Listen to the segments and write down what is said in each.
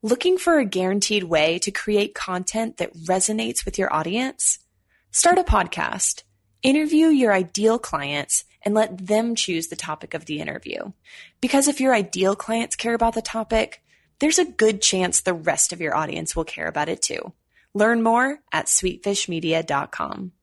Looking for a guaranteed way to create content that resonates with your audience? Start a podcast. Interview your ideal clients and let them choose the topic of the interview. Because if your ideal clients care about the topic, there's a good chance the rest of your audience will care about it too. Learn more at sweetfishmedia.com.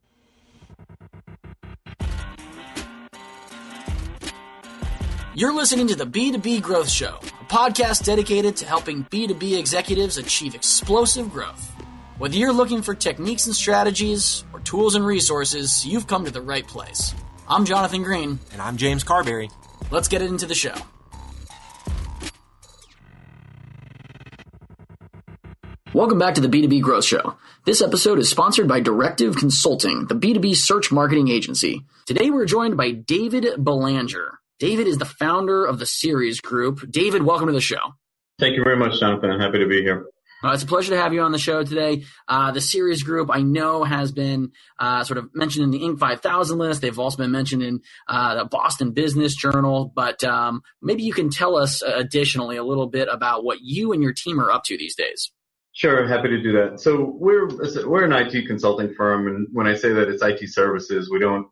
You're listening to the B2B Growth Show, a podcast dedicated to helping B2B executives achieve explosive growth. Whether you're looking for techniques and strategies or tools and resources, you've come to the right place. I'm Jonathan Green. And I'm James Carberry. Let's get into the show. Welcome back to the B2B Growth Show. This episode is sponsored by Directive Consulting, the B2B search marketing agency. Today we're joined by David Belanger. David is the founder of the CERES Group. David, welcome to the show. Thank you very much, Jonathan. I'm happy to be here. It's a pleasure to have you on the show today. The CERES Group, I know, has been sort of mentioned in the Inc. 5000 list. They've also been mentioned in the Boston Business Journal. But maybe you can tell us additionally a little bit about what you and your team are up to these days. Sure, happy to do that. So we're an IT consulting firm, and when I say that it's IT services, we don't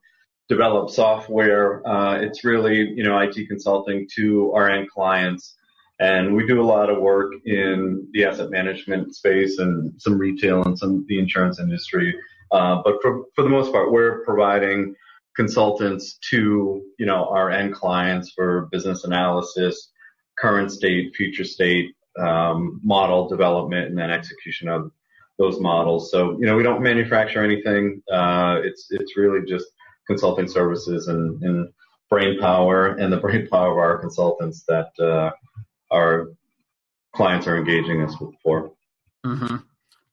develop software. It's really, IT consulting to our end clients. And we do a lot of work in the asset management space and some retail and some the insurance industry. But for the most part, we're providing consultants to, our end clients for business analysis, current state, future state, model development, and then execution of those models. So, we don't manufacture anything. It's really just consulting services and brain power and the brain power of our consultants that our clients are engaging us for. Mm-hmm.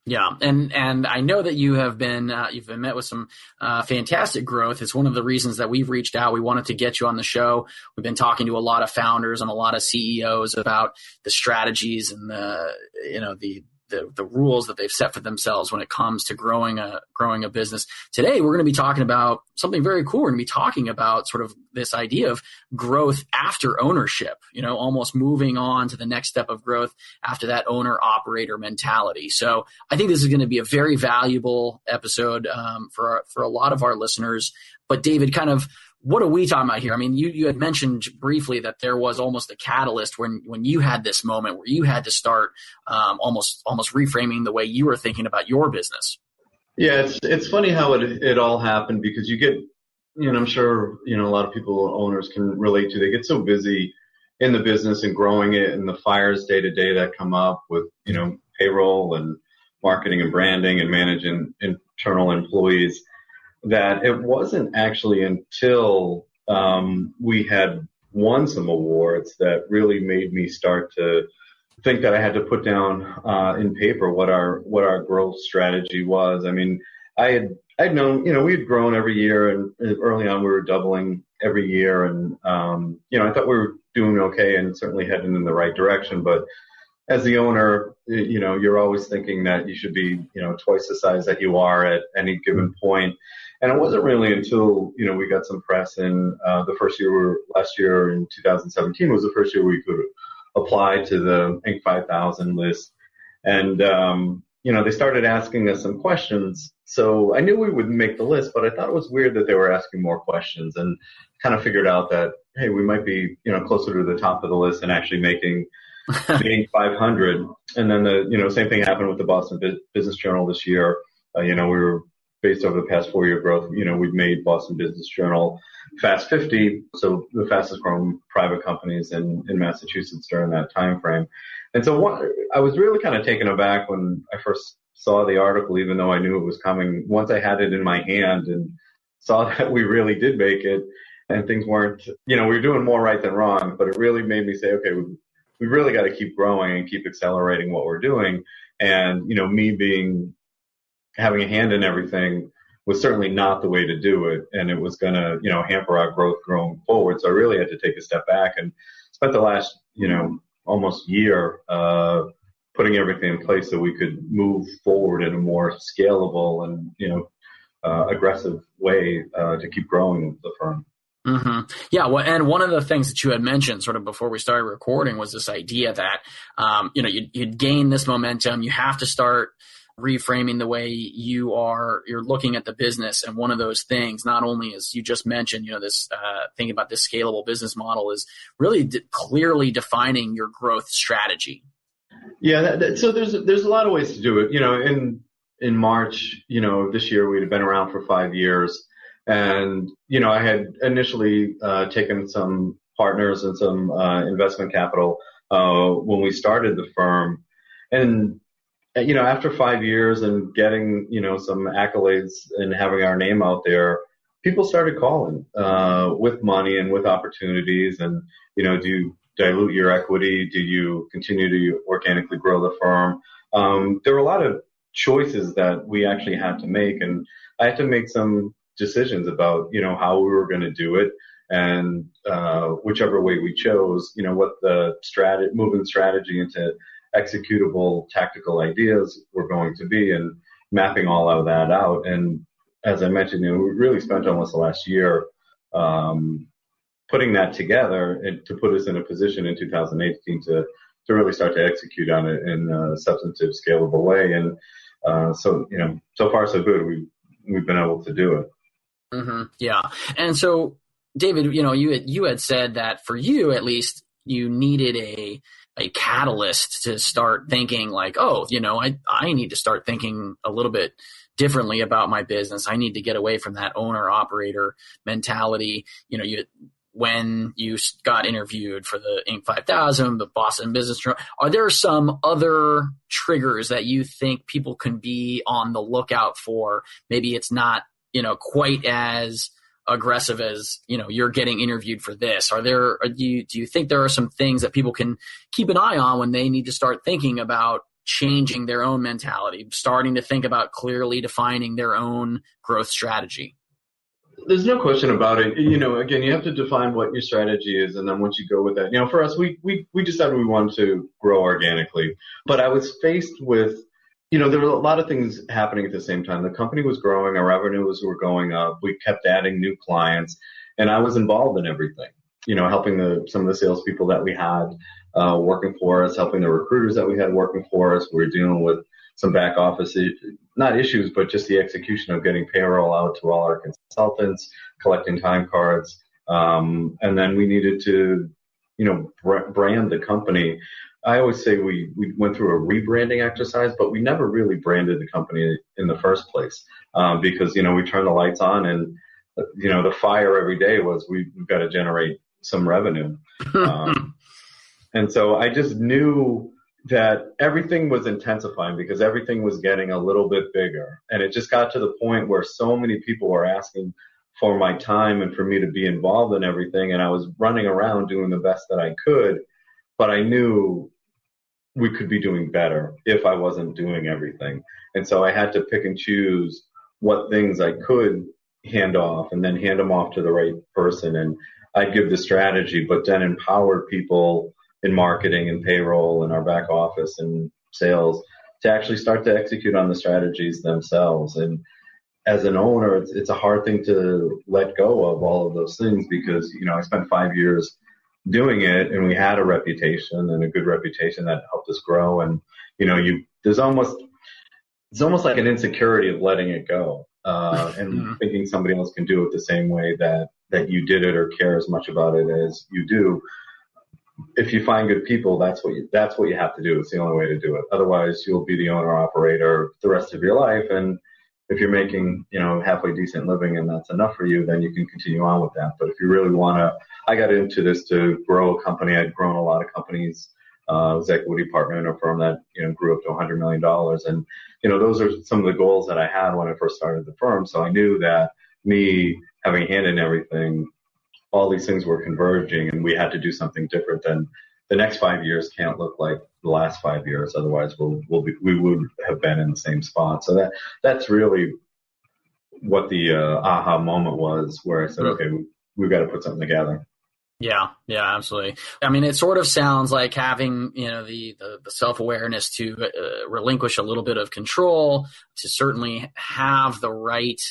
Yeah, and I know that you've been met with some fantastic growth. It's one of the reasons that we've reached out. We wanted to get you on the show. We've been talking to a lot of founders and a lot of CEOs about the strategies and the rules that they've set for themselves when it comes to growing a business. Today, we're going to be talking about something very cool. We're going to be talking about sort of this idea of growth after ownership, almost moving on to the next step of growth after that owner-operator mentality. So I think this is going to be a very valuable episode for a lot of our listeners. But David, kind of, what are we talking about here? I mean, you had mentioned briefly that there was almost a catalyst when you had this moment where you had to start almost reframing the way you were thinking about your business. Yeah, it's funny how it all happened, because you get, I'm sure, a lot of people, owners can relate to, they get so busy in the business and growing it and the fires day to day that come up with, payroll and marketing and branding and managing internal employees, that it wasn't actually until we had won some awards that really made me start to think that I had to put down in paper what our growth strategy was. I mean, I'd known, we had grown every year, and early on we were doubling every year, and I thought we were doing okay and certainly heading in the right direction. But as the owner, you're always thinking that you should be, twice the size that you are at any given point. And it wasn't really until, we got some press in last year in 2017 was the first year we could apply to the Inc. 5000 list. And, they started asking us some questions. So I knew we would make the list, but I thought it was weird that they were asking more questions, and kind of figured out that, hey, we might be, closer to the top of the list and actually making the 500. And then the, same thing happened with the Boston Business Journal this year. We were based over the past 4-year growth, we've made Boston Business Journal Fast 50, so the fastest growing private companies in Massachusetts during that time frame. And so I was really kind of taken aback when I first saw the article, even though I knew it was coming. Once I had it in my hand and saw that we really did make it, and things weren't, we were doing more right than wrong, but it really made me say, okay, we really got to keep growing and keep accelerating what we're doing. And, me having a hand in everything was certainly not the way to do it. And it was going to, hamper our growth going forward. So I really had to take a step back and spent the last, almost year, putting everything in place so we could move forward in a more scalable and, aggressive way, to keep growing the firm. Mm-hmm. Yeah. Well, and one of the things that you had mentioned sort of before we started recording was this idea that, you'd gain this momentum. You have to start reframing the way you're looking at the business. And one of those things, not only as you just mentioned, this thinking about this scalable business model, is really clearly defining your growth strategy. Yeah. So there's a lot of ways to do it. In March, this year we'd have been around for 5 years. And, I had initially taken some partners and some investment capital when we started the firm. And, after 5 years and getting, some accolades and having our name out there, people started calling with money and with opportunities. And, do you dilute your equity? Do you continue to organically grow the firm? There were a lot of choices that we actually had to make. And I had to make some decisions about, how we were going to do it, and whichever way we chose, what the moving strategy into executable tactical ideas were going to be, and mapping all of that out. And as I mentioned, we really spent almost the last year putting that together and to put us in a position in 2018 to really start to execute on it in a substantive, scalable way. And so far so good. We've been able to do it. Mm-hmm. Yeah. And so, David, you had said that for you, at least, you needed a catalyst to start thinking like, I need to start thinking a little bit differently about my business. I need to get away from that owner operator mentality. When you got interviewed for the Inc. 5000, the Boston Business Journal, are there some other triggers that you think people can be on the lookout for? Maybe it's not quite as aggressive as, you're getting interviewed for this. Do you think there are some things that people can keep an eye on when they need to start thinking about changing their own mentality, starting to think about clearly defining their own growth strategy? There's no question about it. Again, you have to define what your strategy is. And then once you go with that, for us, we decided we wanted to grow organically, but I was faced with, there were a lot of things happening at the same time. The company was growing, our revenues were going up, we kept adding new clients, and I was involved in everything, helping some of the salespeople that we had working for us, helping the recruiters that we had working for us. We were dealing with some back office, not issues, but just the execution of getting payroll out to all our consultants, collecting time cards. And then we needed to, brand the company. I always say we went through a rebranding exercise, but we never really branded the company in the first place, because, we turned the lights on and, the fire every day was we've got to generate some revenue. And so I just knew that everything was intensifying because everything was getting a little bit bigger. And it just got to the point where so many people were asking for my time and for me to be involved in everything. And I was running around doing the best that I could, but I knew we could be doing better if I wasn't doing everything. And so I had to pick and choose what things I could hand off and then hand them off to the right person. And I'd give the strategy, but then empower people in marketing and payroll and our back office and sales to actually start to execute on the strategies themselves. And as an owner, it's a hard thing to let go of all of those things because, I spent 5 years doing it and we had a reputation and a good reputation that helped us grow. And, it's almost like an insecurity of letting it go, and thinking somebody else can do it the same way that you did it or care as much about it as you do. If you find good people, that's what you have to do. It's the only way to do it. Otherwise, you'll be the owner operator the rest of your life. And if you're making, halfway decent living and that's enough for you, then you can continue on with that. But if you really want to, I got into this to grow a company. I'd grown a lot of companies. I was equity partner in a firm that, grew up to $100 million. And, those are some of the goals that I had when I first started the firm. So I knew that me having a hand in everything, all these things were converging and we had to do something different. Than the next 5 years can't look like the last 5 years. Otherwise we would have been in the same spot. So that's really what the aha moment was, where I said, okay, we've got to put something together. Yeah, absolutely. I mean, it sort of sounds like having, the self-awareness to relinquish a little bit of control, to certainly have the right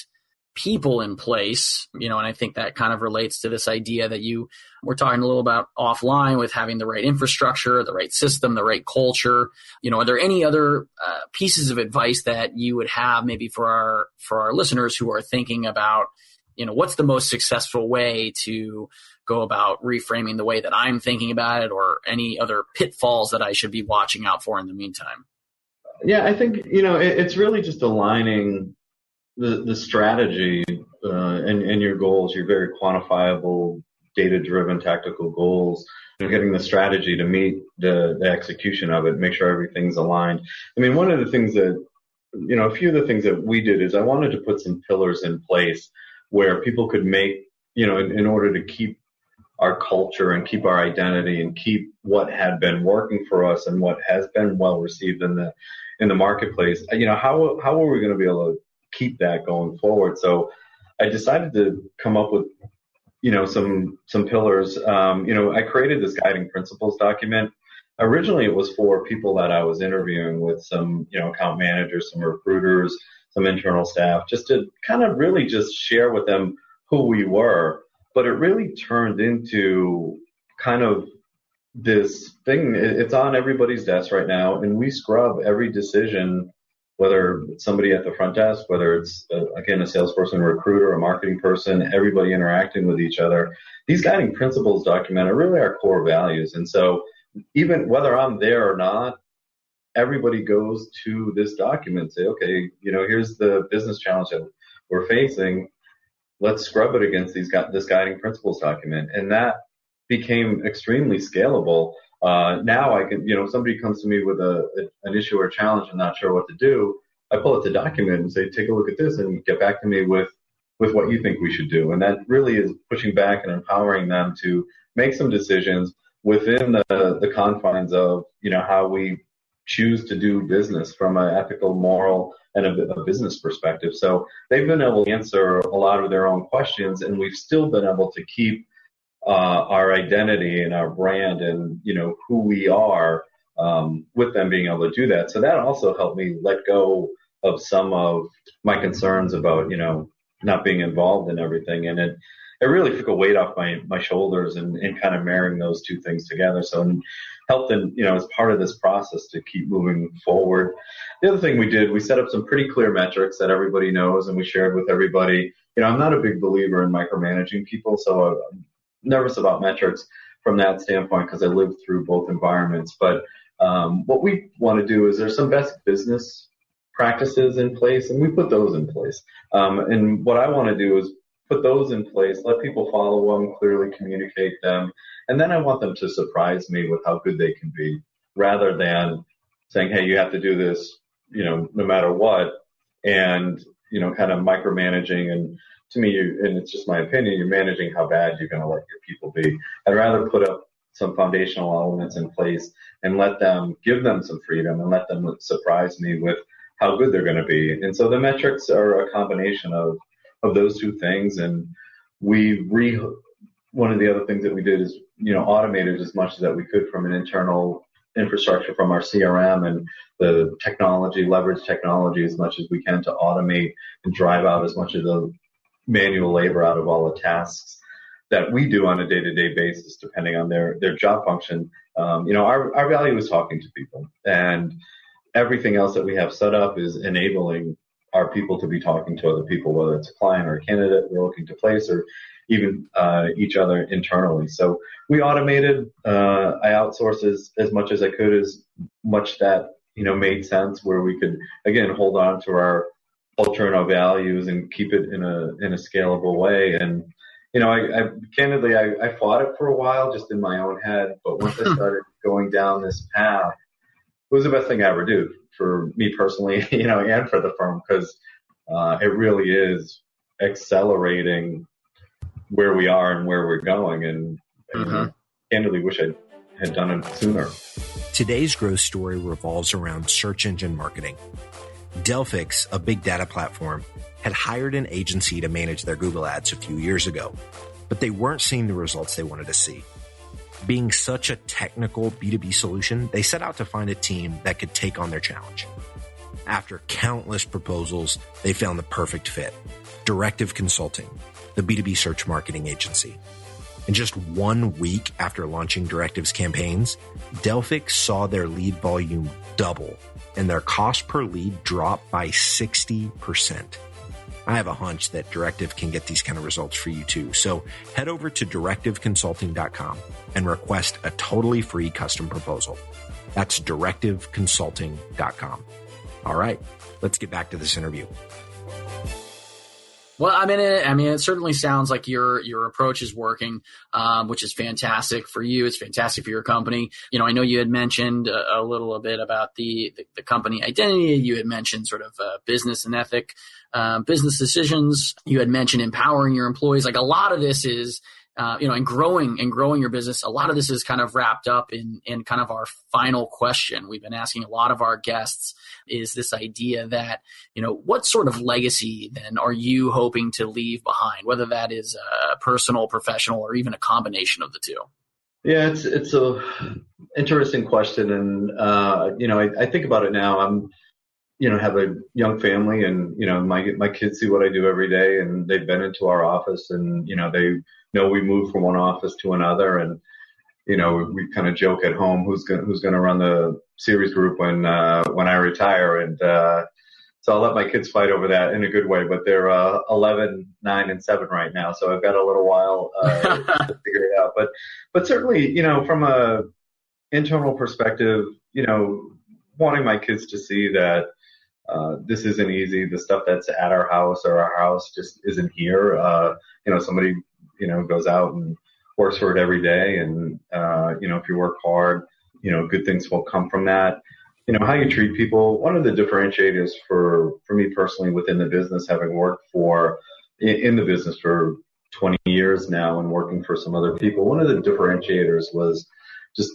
people in place, and I think that kind of relates to this idea that you were talking a little about offline with having the right infrastructure, the right system, the right culture. Are there any other pieces of advice that you would have maybe for our listeners who are thinking about, what's the most successful way to go about reframing the way that I'm thinking about it, or any other pitfalls that I should be watching out for in the meantime? Yeah, I think, it's really just aligning the strategy and your goals, your very quantifiable, data-driven tactical goals, getting the strategy to meet the execution of it, make sure everything's aligned. I mean, one of the things that, a few of the things that we did is I wanted to put some pillars in place where people could make, in order to keep our culture and keep our identity and keep what had been working for us and what has been well received in the marketplace. How are we going to be able to keep that going forward? So I decided to come up with, some pillars. I created this guiding principles document. Originally, it was for people that I was interviewing with, some, account managers, some recruiters, some internal staff, just to kind of really just share with them who we were. But it really turned into kind of this thing. It's on everybody's desk right now, and we scrub every decision, whether it's somebody at the front desk, whether it's, again, a salesperson, a recruiter, a marketing person, everybody interacting with each other. These guiding principles document are really our core values. And so even whether I'm there or not, everybody goes to this document and say, okay, here's the business challenge that we're facing. Let's scrub it against this guiding principles document. And that became extremely scalable. Now I can, if somebody comes to me with an issue or a challenge and not sure what to do, I pull up the document and say, take a look at this and get back to me with what you think we should do. And that really is pushing back and empowering them to make some decisions within the confines of, how we choose to do business from an ethical, moral, and a business perspective. So they've been able to answer a lot of their own questions, and we've still been able to keep our identity and our brand and, who we are, with them being able to do that. So that also helped me let go of some of my concerns about, not being involved in everything. And it really took a weight off my shoulders and kind of marrying those two things together. So helped in, as part of this process to keep moving forward. The other thing we did, we set up some pretty clear metrics that everybody knows, and we shared with everybody. I'm not a big believer in micromanaging people, so I'm nervous about metrics from that standpoint because I lived through both environments. But what we want to do is there's some best business practices in place, and we put those in place. And what I want to do is put those in place, let people follow them, clearly communicate them, and then I want them to surprise me with how good they can be, rather than saying, hey, you have to do this, no matter what, and, kind of micromanaging. And to me, and it's just my opinion, you're managing how bad you're going to let your people be. I'd rather put up some foundational elements in place and give them some freedom and let them surprise me with how good they're going to be. And so the metrics are a combination of those two things. And one of the other things that we did is, automated as much as that we could from an internal infrastructure from our CRM and the technology, leverage technology as much as we can to automate and drive out as much of the manual labor out of all the tasks that we do on a day-to-day basis, depending on their job function. Our value is talking to people, and everything else that we have set up is enabling our people to be talking to other people, whether it's a client or a candidate we're looking to place, or even each other internally. So we automated. I outsourced as much as I could, as much that made sense, where we could again hold on to our culture and our values and keep it in a scalable way. And I candidly I fought it for a while just in my own head, but once I started going down this path, it was the best thing I ever do for me personally, and for the firm, because it really is accelerating where we are and where we're going. And candidly wish I had done it sooner. Today's growth story revolves around search engine marketing. Delphix, a big data platform, had hired an agency to manage their Google ads a few years ago, but they weren't seeing the results they wanted to see. Being such a technical B2B solution, they set out to find a team that could take on their challenge. After countless proposals, they found the perfect fit. Directive Consulting, the B2B search marketing agency. In just 1 week after launching Directive's campaigns, Delphix saw their lead volume double and their cost per lead drop by 60%. I have a hunch that Directive can get these kind of results for you too. So head over to directiveconsulting.com and request a totally free custom proposal. That's directiveconsulting.com. All right, let's get back to this interview. Well, I mean, it certainly sounds like your approach is working, which is fantastic for you. It's fantastic for your company. You know, I know you had mentioned a little bit about the company identity. You had mentioned sort of business and ethic, business decisions. You had mentioned empowering your employees. Like a lot of this is, and growing your business. A lot of this is kind of wrapped up in kind of our final question. We've been asking a lot of our guests is this idea that, what sort of legacy then are you hoping to leave behind, whether that is personal, professional, or even a combination of the two? Yeah, it's a interesting question. And, I think about it now. I'm, have a young family and, my kids see what I do every day and they've been into our office and, they know we move from one office to another. And, we kind of joke at home, who's going to run the CERES Group when I retire. And, so I'll let my kids fight over that in a good way, but they're 11, 9, and 7 right now. So I've got a little while to figure it out. But certainly, from a internal perspective, wanting my kids to see that this isn't easy. The stuff that's at our house or our house just isn't here. Somebody, goes out and works for it every day. And, if you work hard, good things will come from that. How you treat people. One of the differentiators for me personally within the business, having worked in the business for 20 years now and working for some other people, one of the differentiators was just,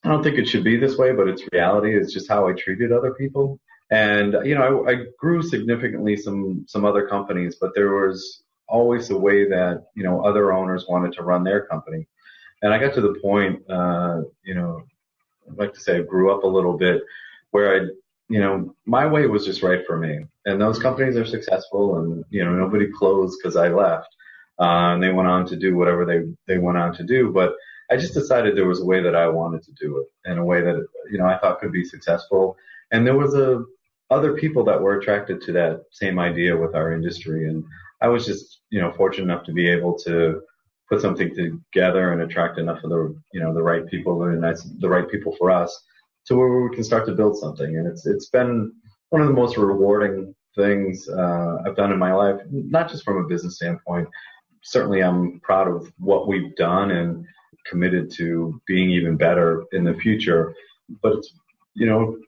I don't think it should be this way, but it's reality. It's just how I treated other people. And, I grew significantly some other companies, but there was always a way that, other owners wanted to run their company. And I got to the point, I'd like to say I grew up a little bit where my way was just right for me. And those companies are successful and, nobody closed because I left. And they went on to do whatever they went on to do. But I just decided there was a way that I wanted to do it and a way that, I thought could be successful. And there was other people that were attracted to that same idea with our industry. And I was just, fortunate enough to be able to put something together and attract enough of the, the right people and the right people for us to where we can start to build something. And it's been one of the most rewarding things I've done in my life, not just from a business standpoint. Certainly I'm proud of what we've done and committed to being even better in the future. But it's,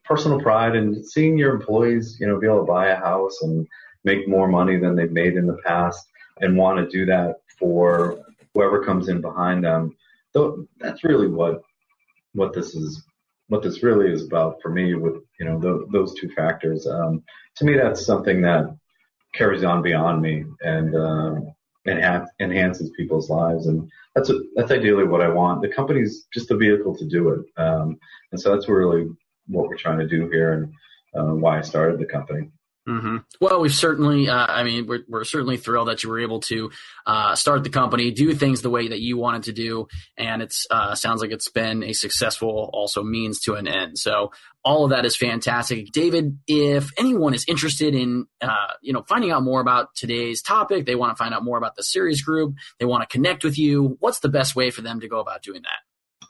personal pride and seeing your employees, be able to buy a house and make more money than they've made in the past and want to do that for whoever comes in behind them. So that's really what this really is about for me with, those two factors. To me, that's something that carries on beyond me and enhances people's lives. And that's ideally what I want. The company's just the vehicle to do it. And so that's really what we're trying to do here and why I started the company. Mm-hmm. Well, we've certainly, we're certainly thrilled that you were able to start the company, do things the way that you wanted to do, and it's sounds like it's been a successful also means to an end. So all of that is fantastic. David, if anyone is interested in, finding out more about today's topic, they want to find out more about the CERES Group, they want to connect with you, what's the best way for them to go about doing that?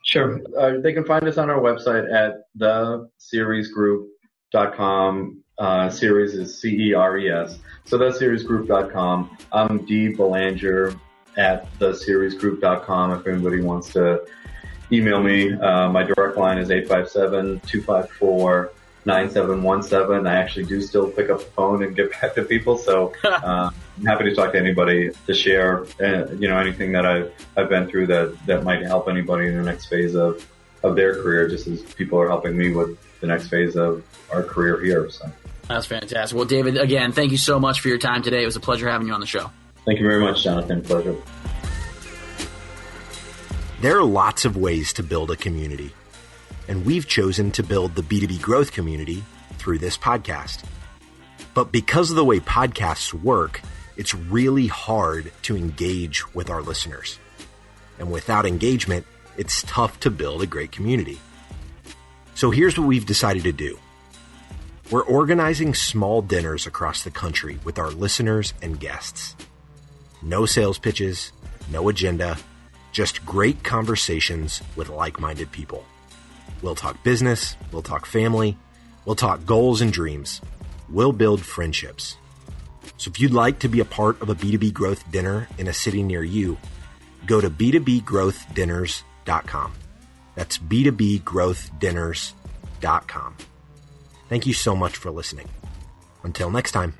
Sure. They can find us on our website at theceresgroup.com. CERES is CERES. So that's CERESgroup.com. I'm D. Belanger at theceresgroup.com if anybody wants to email me. My direct line is 857-254-9717. I actually do still pick up the phone and get back to people. So I'm happy to talk to anybody to share, anything that I've been through that might help anybody in the next phase of their career, just as people are helping me with the next phase of our career here. So. That's fantastic. Well, David, again, thank you so much for your time today. It was a pleasure having you on the show. Thank you very much, Jonathan. Pleasure. There are lots of ways to build a community, and we've chosen to build the B2B growth community through this podcast. But because of the way podcasts work, it's really hard to engage with our listeners. And without engagement, it's tough to build a great community. So here's what we've decided to do. We're organizing small dinners across the country with our listeners and guests. No sales pitches, no agenda, just great conversations with like-minded people. We'll talk business, we'll talk family, we'll talk goals and dreams. We'll build friendships. So if you'd like to be a part of a B2B growth dinner in a city near you, go to b2bgrowthdinners.com. That's b2bgrowthdinners.com. Thank you so much for listening. Until next time.